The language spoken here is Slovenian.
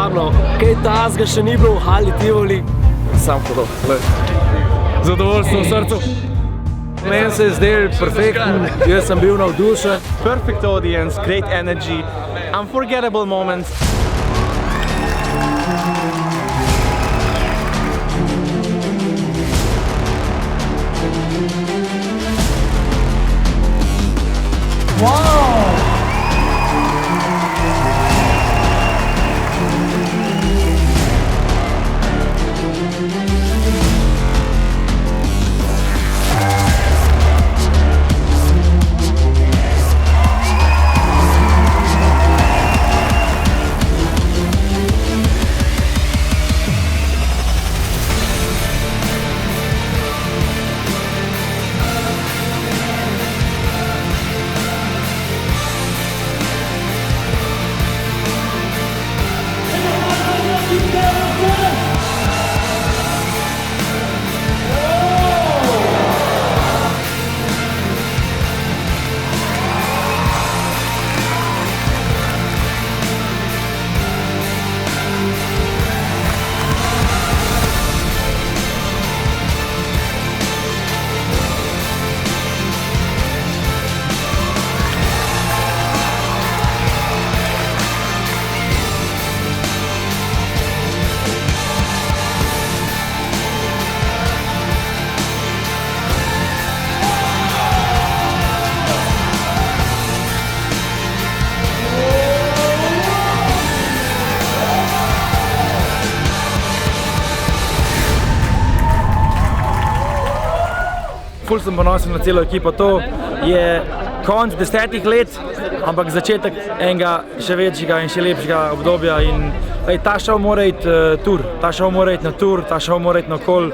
neverjetno. Kaj tazga še ni bilo v hali Tivoli. Sam hudo. Zadovoljstvo v srcu. Meni se je zdel perfekten, jaz sem bil navdušen. Perfect audience, great energy, unforgettable moments. Ful sem ponosen na celo ekipo, to je konc 10 let, ampak začetek enega še večjega in še lepšega obdobja in ta šov mora iti tur, ta šov mora iti na tur, ta šov mora iti na okol.